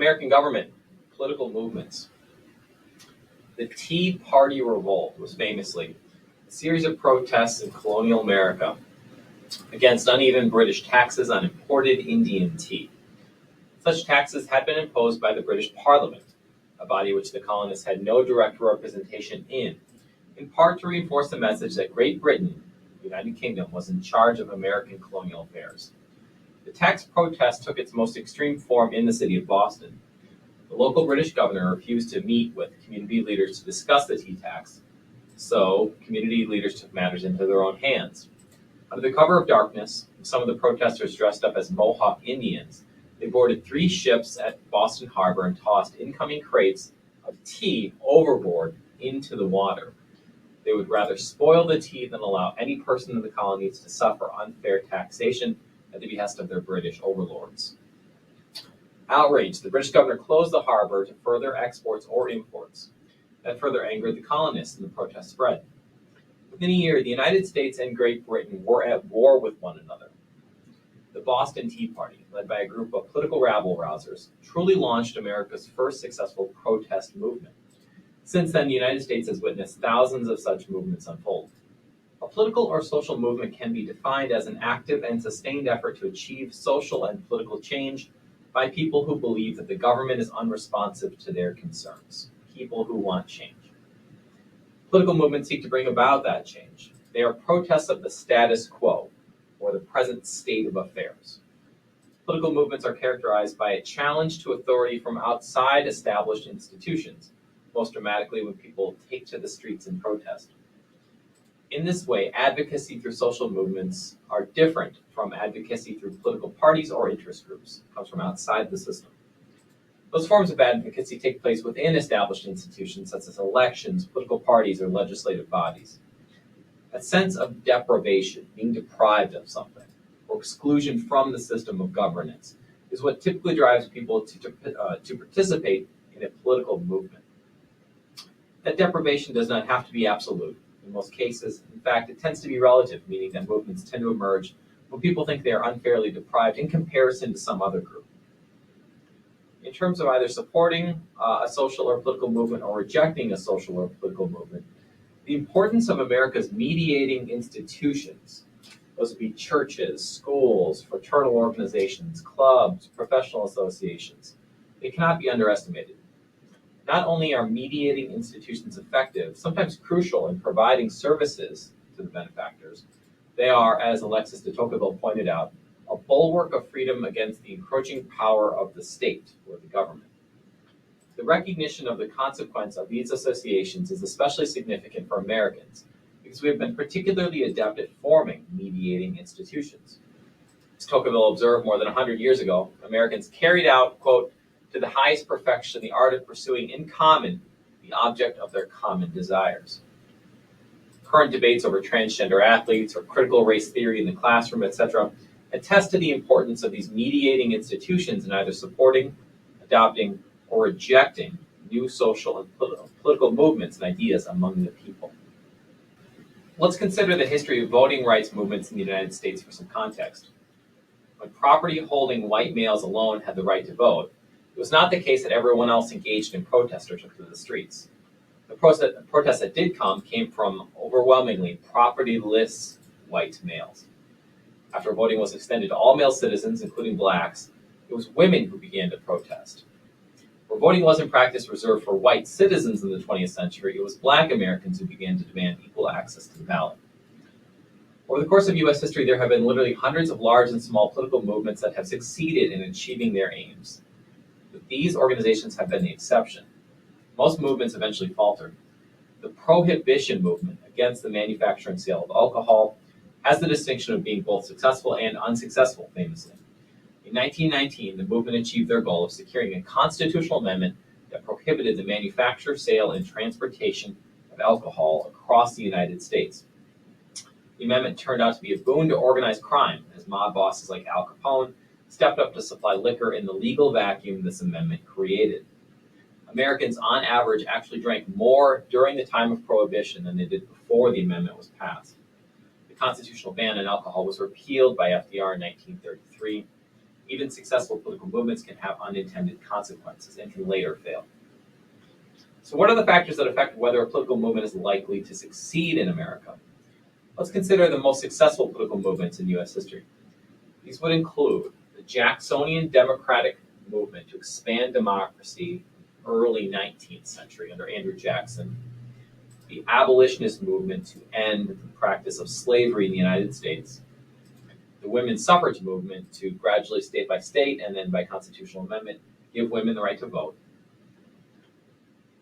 American government, political movements. The Tea Party Revolt was famously a series of protests in colonial America against uneven British taxes on imported Indian tea. Such taxes had been imposed by the British Parliament, a body which the colonists had no direct representation in part to reinforce the message that Great Britain, the United Kingdom, was in charge of American colonial affairs. The tax protest took its most extreme form in the city of Boston. The local British governor refused to meet with community leaders to discuss the tea tax, so community leaders took matters into their own hands. Under the cover of darkness, some of the protesters dressed up as Mohawk Indians. They boarded 3 ships at Boston Harbor and tossed incoming crates of tea overboard into the water. They would rather spoil the tea than allow any person in the colonies to suffer unfair taxation at the behest of their British overlords. Outraged, the British governor closed the harbor to further exports or imports. That further angered the colonists, and the protest spread. Within a year, the United States and Great Britain were at war with one another. The Boston Tea Party, led by a group of political rabble-rousers, truly launched America's first successful protest movement. Since then, the United States has witnessed thousands of such movements unfold. A political or social movement can be defined as an active and sustained effort to achieve social and political change by people who believe that the government is unresponsive to their concerns, people who want change. Political movements seek to bring about that change. They are protests of the status quo, or the present state of affairs. Political movements are characterized by a challenge to authority from outside established institutions, most dramatically when people take to the streets in protest. In this way, advocacy through social movements are different from advocacy through political parties or interest groups. It comes from outside the system. Those forms of advocacy take place within established institutions such as elections, political parties, or legislative bodies. A sense of deprivation, being deprived of something, or exclusion from the system of governance, is what typically drives people to participate in a political movement. That deprivation does not have to be absolute. In most cases, in fact, it tends to be relative, meaning that movements tend to emerge when people think they are unfairly deprived in comparison to some other group. In terms of either supporting a social or political movement or rejecting a social or political movement, the importance of America's mediating institutions, those would be churches, schools, fraternal organizations, clubs, professional associations, they cannot be underestimated. Not only are mediating institutions effective, sometimes crucial in providing services to the benefactors, they are, as Alexis de Tocqueville pointed out, a bulwark of freedom against the encroaching power of the state or the government. The recognition of the consequence of these associations is especially significant for Americans because we have been particularly adept at forming mediating institutions. As Tocqueville observed more than 100 years ago, Americans carried out, quote, to the highest perfection the art of pursuing in common the object of their common desires. Current debates over transgender athletes or critical race theory in the classroom, etc., attest to the importance of these mediating institutions in either supporting, adopting, or rejecting new social and political movements and ideas among the people. Let's consider the history of voting rights movements in the United States for some context. When property-holding white males alone had the right to vote, it was not the case that everyone else engaged in protest or took to the streets. The protests that did come came from overwhelmingly propertyless white males. After voting was extended to all male citizens, including blacks, it was women who began to protest. Where voting was in practice reserved for white citizens in the 20th century, it was black Americans who began to demand equal access to the ballot. Over the course of U.S. history, there have been literally hundreds of large and small political movements that have succeeded in achieving their aims. But these organizations have been the exception. Most movements eventually faltered. The Prohibition movement against the manufacture and sale of alcohol has the distinction of being both successful and unsuccessful, famously. In 1919, the movement achieved their goal of securing a constitutional amendment that prohibited the manufacture, sale, and transportation of alcohol across the United States. The amendment turned out to be a boon to organized crime, as mob bosses like Al Capone stepped up to supply liquor in the legal vacuum this amendment created. Americans, on average, actually drank more during the time of Prohibition than they did before the amendment was passed. The constitutional ban on alcohol was repealed by FDR in 1933. Even successful political movements can have unintended consequences and can later fail. So what are the factors that affect whether a political movement is likely to succeed in America? Let's consider the most successful political movements in U.S. history. These would include the Jacksonian Democratic movement to expand democracy early 19th century under Andrew Jackson, the abolitionist movement to end the practice of slavery in the United States, the women's suffrage movement to gradually state by state and then by constitutional amendment give women the right to vote,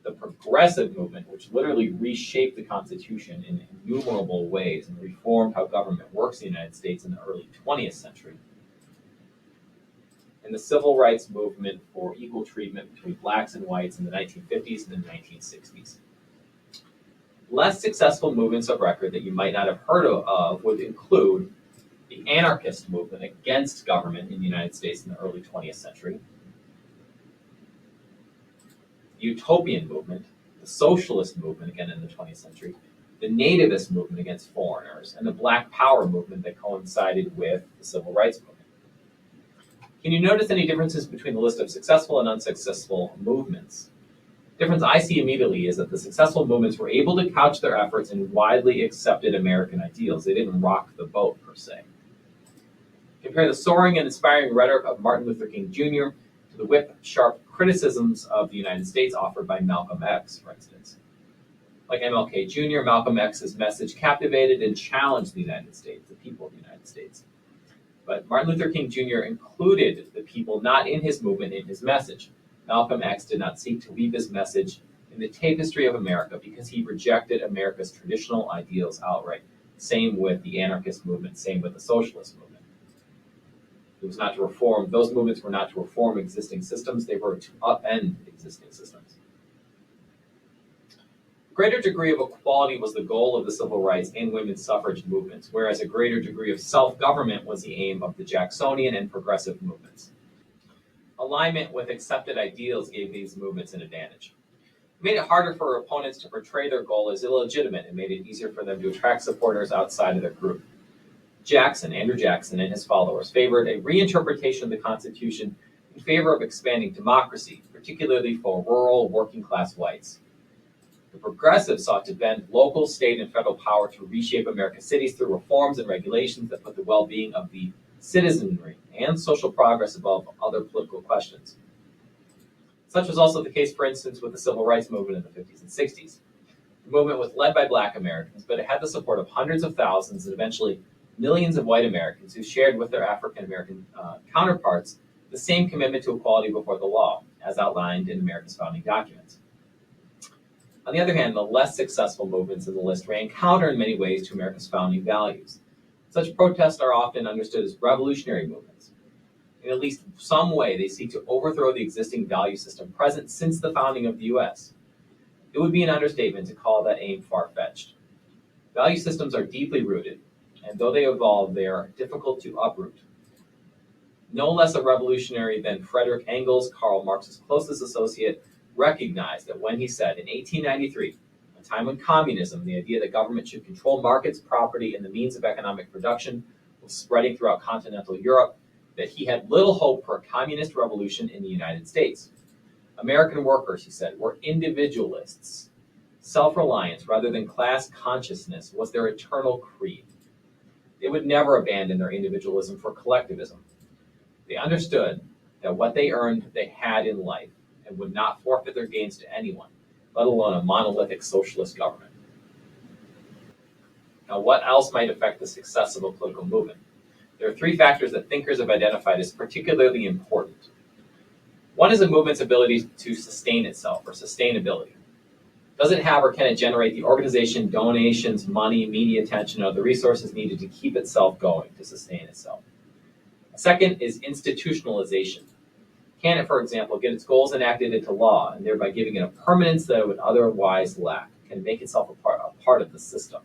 the progressive movement, which literally reshaped the Constitution in innumerable ways and reformed how government works in the United States in the early 20th century, and the civil rights movement for equal treatment between blacks and whites in the 1950s and the 1960s. Less successful movements of record that you might not have heard of would include the anarchist movement against government in the United States in the early 20th century, the utopian movement, the socialist movement again in the 20th century, the nativist movement against foreigners, and the Black Power movement that coincided with the civil rights movement. Can you notice any differences between the list of successful and unsuccessful movements? The difference I see immediately is that the successful movements were able to couch their efforts in widely accepted American ideals. They didn't rock the boat, per se. Compare the soaring and inspiring rhetoric of Martin Luther King Jr. to the whip-sharp criticisms of the United States offered by Malcolm X, for instance. Like MLK Jr., Malcolm X's message captivated and challenged the United States, the people of the United States. But Martin Luther King Jr. included the people not in his movement in his message. Malcolm X did not seek to weave his message in the tapestry of America because he rejected America's traditional ideals outright. Same with the anarchist movement, same with the socialist movement. It was not to reform, those movements were not to reform existing systems, they were to upend existing systems. A greater degree of equality was the goal of the civil rights and women's suffrage movements, whereas a greater degree of self-government was the aim of the Jacksonian and progressive movements. Alignment with accepted ideals gave these movements an advantage. It made it harder for opponents to portray their goal as illegitimate and made it easier for them to attract supporters outside of their group. Andrew Jackson, and his followers favored a reinterpretation of the Constitution in favor of expanding democracy, particularly for rural, working-class whites. The progressives sought to bend local, state, and federal power to reshape America's cities through reforms and regulations that put the well-being of the citizenry and social progress above other political questions. Such was also the case, for instance, with the civil rights movement in the 50s and 60s. The movement was led by black Americans, but it had the support of hundreds of thousands and eventually millions of white Americans who shared with their African American counterparts the same commitment to equality before the law, as outlined in America's founding documents. On the other hand, the less successful movements in the list ran counter in many ways to America's founding values. Such protests are often understood as revolutionary movements. In at least some way, they seek to overthrow the existing value system present since the founding of the U.S. It would be an understatement to call that aim far-fetched. Value systems are deeply rooted, and though they evolve, they are difficult to uproot. No less a revolutionary than Frederick Engels, Karl Marx's closest associate, recognized that when he said in 1893, a time when communism, the idea that government should control markets, property, and the means of economic production, was spreading throughout continental Europe, that he had little hope for a communist revolution in the United States. American workers, he said, were individualists. Self-reliance rather than class consciousness was their eternal creed. They would never abandon their individualism for collectivism. They understood that what they earned they had in life and would not forfeit their gains to anyone, let alone a monolithic socialist government. Now, what else might affect the success of a political movement? There are three factors that thinkers have identified as particularly important. One is a movement's ability to sustain itself, or sustainability. Does it have or can it generate the organization, donations, money, media attention, and other resources needed to keep itself going, to sustain itself? A second is institutionalization. Can it, for example, get its goals enacted into law and thereby giving it a permanence that it would otherwise lack? Can it make itself a part of the system?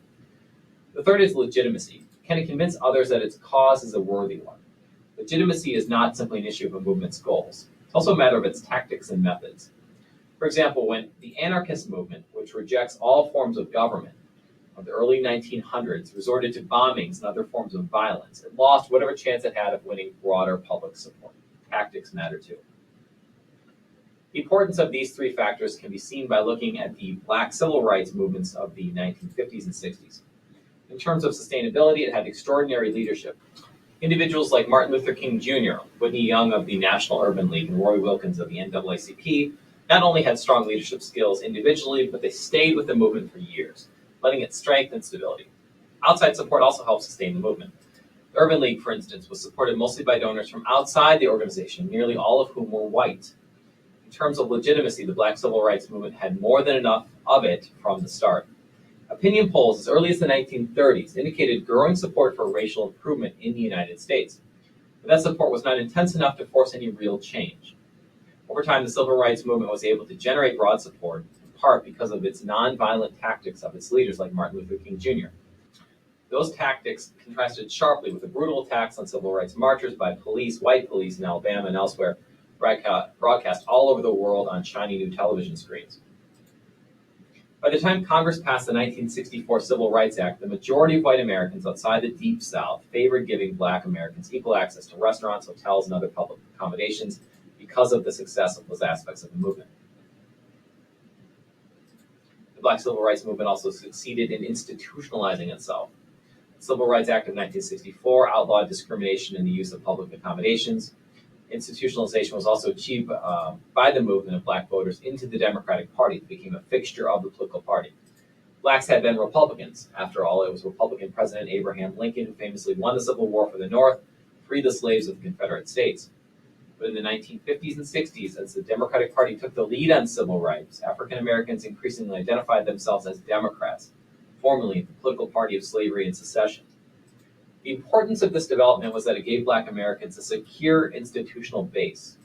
The third is legitimacy. Can it convince others that its cause is a worthy one? Legitimacy is not simply an issue of a movement's goals. It's also a matter of its tactics and methods. For example, when the anarchist movement, which rejects all forms of government, of the early 1900s resorted to bombings and other forms of violence, it lost whatever chance it had of winning broader public support. Tactics matter too. The importance of these three factors can be seen by looking at the Black civil rights movements of the 1950s and 60s. In terms of sustainability, it had extraordinary leadership. Individuals like Martin Luther King Jr., Whitney Young of the National Urban League, and Roy Wilkins of the NAACP not only had strong leadership skills individually, but they stayed with the movement for years, letting it strength and stability. Outside support also helped sustain the movement. The Urban League, for instance, was supported mostly by donors from outside the organization, nearly all of whom were white. In terms of legitimacy, the Black civil rights movement had more than enough of it from the start. Opinion polls as early as the 1930s indicated growing support for racial improvement in the United States, but that support was not intense enough to force any real change. Over time, the civil rights movement was able to generate broad support, in part because of its nonviolent tactics of its leaders like Martin Luther King Jr. Those tactics contrasted sharply with the brutal attacks on civil rights marchers by police, white police in Alabama and elsewhere, broadcast all over the world on shiny new television screens. By the time Congress passed the 1964 Civil Rights Act, the majority of white Americans outside the Deep South favored giving Black Americans equal access to restaurants, hotels, and other public accommodations because of the success of those aspects of the movement. The Black Civil Rights Movement also succeeded in institutionalizing itself. The Civil Rights Act of 1964 outlawed discrimination in the use of public accommodations. Institutionalization was also achieved by the movement of Black voters into the Democratic Party that became a fixture of the political party. Blacks had been Republicans. After all, it was Republican President Abraham Lincoln who famously won the Civil War for the North, freed the slaves of the Confederate States. But in the 1950s and 60s, as the Democratic Party took the lead on civil rights, African Americans increasingly identified themselves as Democrats, formerly the political party of slavery and secession. The importance of this development was that it gave Black Americans a secure institutional base.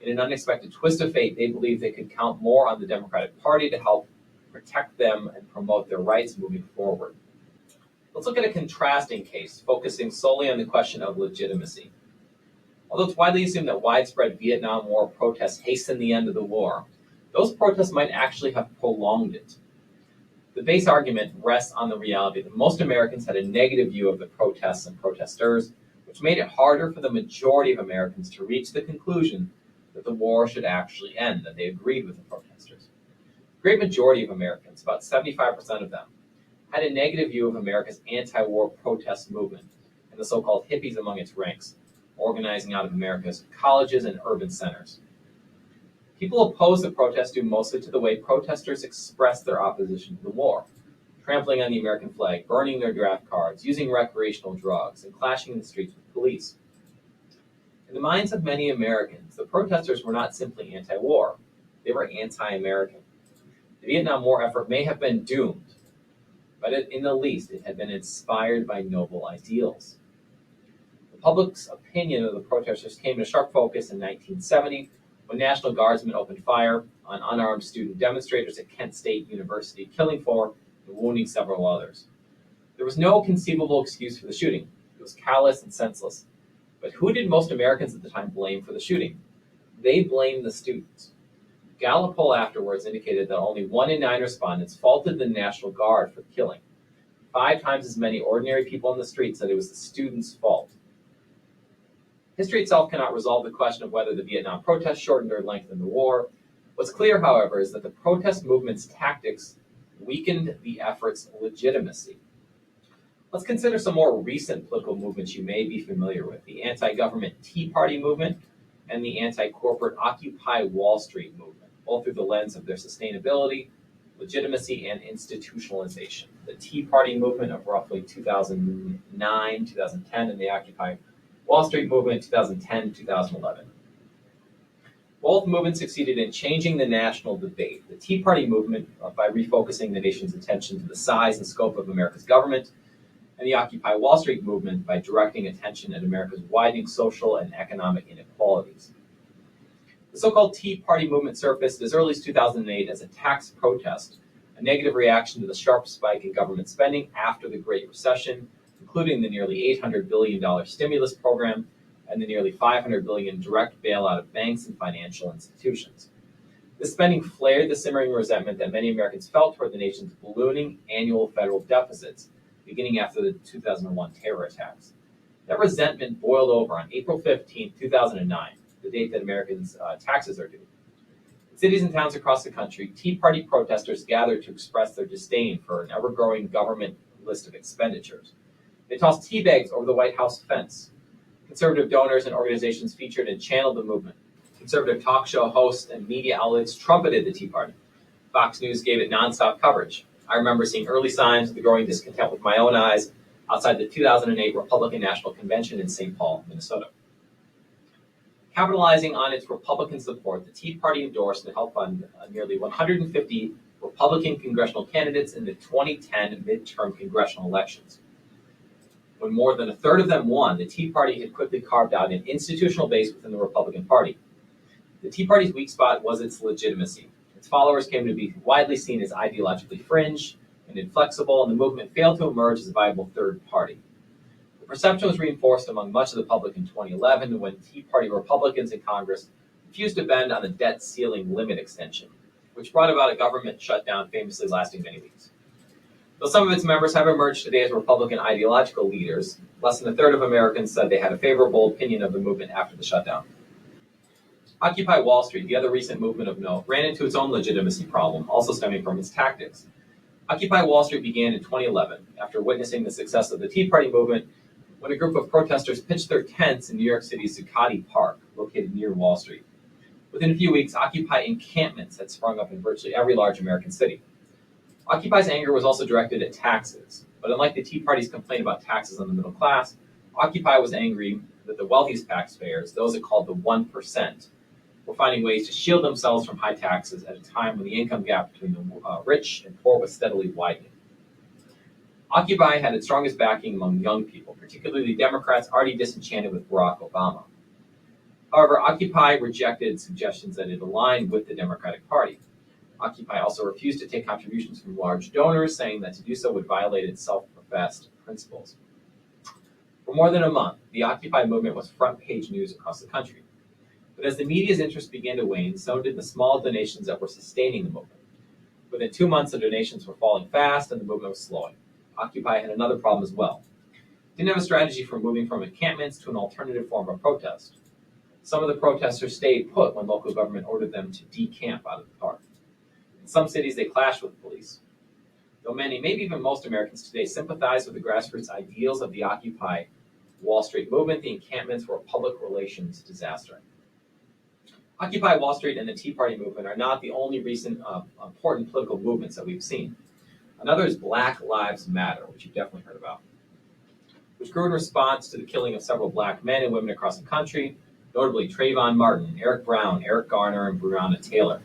In an unexpected twist of fate, they believed they could count more on the Democratic Party to help protect them and promote their rights moving forward. Let's look at a contrasting case, focusing solely on the question of legitimacy. Although it's widely assumed that widespread Vietnam War protests hastened the end of the war, those protests might actually have prolonged it. The base argument rests on the reality that most Americans had a negative view of the protests and protesters, which made it harder for the majority of Americans to reach the conclusion that the war should actually end, that they agreed with the protesters. The great majority of Americans, about 75% of them, had a negative view of America's anti-war protest movement and the so-called hippies among its ranks, organizing out of America's colleges and urban centers. People opposed the protests due mostly to the way protesters expressed their opposition to the war, trampling on the American flag, burning their draft cards, using recreational drugs, and clashing in the streets with police. In the minds of many Americans, the protesters were not simply anti-war, they were anti-American. The Vietnam War effort may have been doomed, but in the least, it had been inspired by noble ideals. The public's opinion of the protesters came into sharp focus in 1970 when National Guardsmen opened fire on unarmed student demonstrators at Kent State University, killing 4 and wounding several others. There was no conceivable excuse for the shooting. It was callous and senseless. But who did most Americans at the time blame for the shooting? They blamed the students. A Gallup poll afterwards indicated that only 1 in 9 respondents faulted the National Guard for killing. 5 times as many ordinary people on the street said it was the students' fault. History itself cannot resolve the question of whether the Vietnam protests shortened or lengthened the war. What's clear, however, is that the protest movement's tactics weakened the effort's legitimacy. Let's consider some more recent political movements you may be familiar with: the anti-government Tea Party movement and the anti-corporate Occupy Wall Street movement, both through the lens of their sustainability, legitimacy, and institutionalization. The Tea Party movement of roughly 2009, 2010, and the Occupy Wall Street movement, 2010-2011. Both movements succeeded in changing the national debate. The Tea Party movement by refocusing the nation's attention to the size and scope of America's government, and the Occupy Wall Street movement by directing attention at America's widening social and economic inequalities. The so-called Tea Party movement surfaced as early as 2008 as a tax protest, a negative reaction to the sharp spike in government spending after the Great Recession, including the nearly $800 billion stimulus program and the nearly $500 billion direct bailout of banks and financial institutions. This spending flared the simmering resentment that many Americans felt toward the nation's ballooning annual federal deficits, beginning after the 2001 terror attacks. That resentment boiled over on April 15, 2009, the date that Americans' taxes are due. In cities and towns across the country, Tea Party protesters gathered to express their disdain for an ever-growing government list of expenditures. They tossed tea bags over the White House fence. Conservative donors and organizations featured and channeled the movement. Conservative talk show hosts and media outlets trumpeted the Tea Party. Fox News gave it nonstop coverage. I remember seeing early signs of the growing discontent with my own eyes outside the 2008 Republican National Convention in St. Paul, Minnesota. Capitalizing on its Republican support, the Tea Party endorsed and helped fund nearly 150 Republican congressional candidates in the 2010 midterm congressional elections. When more than a third of them won, the Tea Party had quickly carved out an institutional base within the Republican Party. The Tea Party's weak spot was its legitimacy. Its followers came to be widely seen as ideologically fringe and inflexible, and the movement failed to emerge as a viable third party. The perception was reinforced among much of the public in 2011 when Tea Party Republicans in Congress refused to bend on the debt ceiling limit extension, which brought about a government shutdown famously lasting many weeks. Though some of its members have emerged today as Republican ideological leaders, less than a third of Americans said they had a favorable opinion of the movement after the shutdown. Occupy Wall Street, the other recent movement of note, ran into its own legitimacy problem, also stemming from its tactics. Occupy Wall Street began in 2011 after witnessing the success of the Tea Party movement when a group of protesters pitched their tents in New York City's Zuccotti Park, located near Wall Street. Within a few weeks, Occupy encampments had sprung up in virtually every large American city. Occupy's anger was also directed at taxes, but unlike the Tea Party's complaint about taxes on the middle class, Occupy was angry that the wealthiest taxpayers, those it called the 1%, were finding ways to shield themselves from high taxes at a time when the income gap between the rich and poor was steadily widening. Occupy had its strongest backing among young people, particularly Democrats already disenchanted with Barack Obama. However, Occupy rejected suggestions that it aligned with the Democratic Party. Occupy also refused to take contributions from large donors, saying that to do so would violate its self-professed principles. For more than a month, the Occupy movement was front-page news across the country. But as the media's interest began to wane, so did the small donations that were sustaining the movement. Within 2 months, the donations were falling fast and the movement was slowing. Occupy had another problem as well. It didn't have a strategy for moving from encampments to an alternative form of protest. Some of the protesters stayed put when local government ordered them to decamp out of the park. In some cities, they clashed with police. Though many, maybe even most Americans today sympathize with the grassroots ideals of the Occupy Wall Street movement, the encampments were a public relations disaster. Occupy Wall Street and the Tea Party movement are not the only recent important political movements that we've seen. Another is Black Lives Matter, which you've definitely heard about, which grew in response to the killing of several black men and women across the country, notably Trayvon Martin, Eric Brown, Eric Garner, and Breonna Taylor.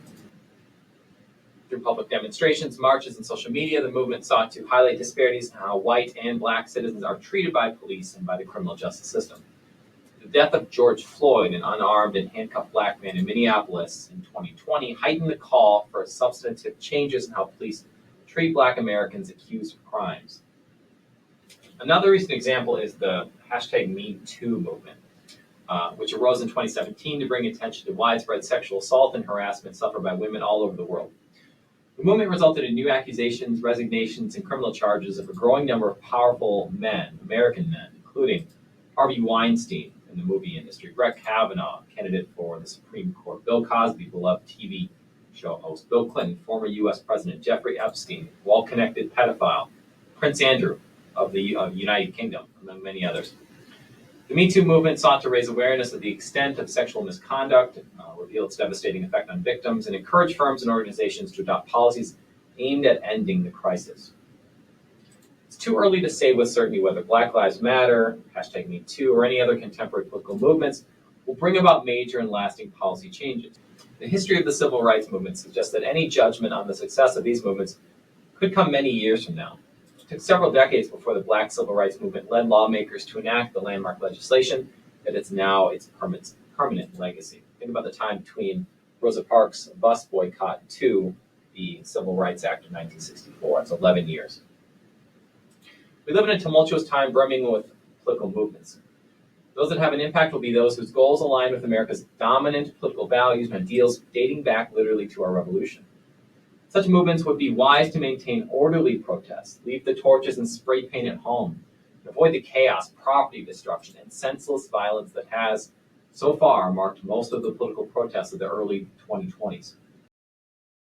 Through public demonstrations, marches, and social media, the movement sought to highlight disparities in how white and black citizens are treated by police and by the criminal justice system. The death of George Floyd, an unarmed and handcuffed black man in Minneapolis in 2020, heightened the call for substantive changes in how police treat black Americans accused of crimes. Another recent example is the #MeToo movement, which arose in 2017 to bring attention to widespread sexual assault and harassment suffered by women all over the world. The movement resulted in new accusations, resignations, and criminal charges of a growing number of powerful men, American men, including Harvey Weinstein in the movie industry, Brett Kavanaugh, candidate for the Supreme Court, Bill Cosby, beloved TV show host, Bill Clinton, former U.S. President Jeffrey Epstein, well-connected pedophile, Prince Andrew of the United Kingdom, among many others. The Me Too movement sought to raise awareness of the extent of sexual misconduct, reveal its devastating effect on victims, and encourage firms and organizations to adopt policies aimed at ending the crisis. It's too early to say with certainty whether Black Lives Matter, #MeToo, or any other contemporary political movements will bring about major and lasting policy changes. The history of the civil rights movement suggests that any judgment on the success of these movements could come many years from now. It took several decades before the Black civil rights movement led lawmakers to enact the landmark legislation that is now its permanent legacy. Think about the time between Rosa Parks' bus boycott to the Civil Rights Act of 1964. It's 11 years. We live in a tumultuous time brimming with political movements. Those that have an impact will be those whose goals align with America's dominant political values and ideals dating back literally to our revolution. Such movements would be wise to maintain orderly protests, leave the torches and spray paint at home, and avoid the chaos, property destruction, and senseless violence that has, so far, marked most of the political protests of the early 2020s.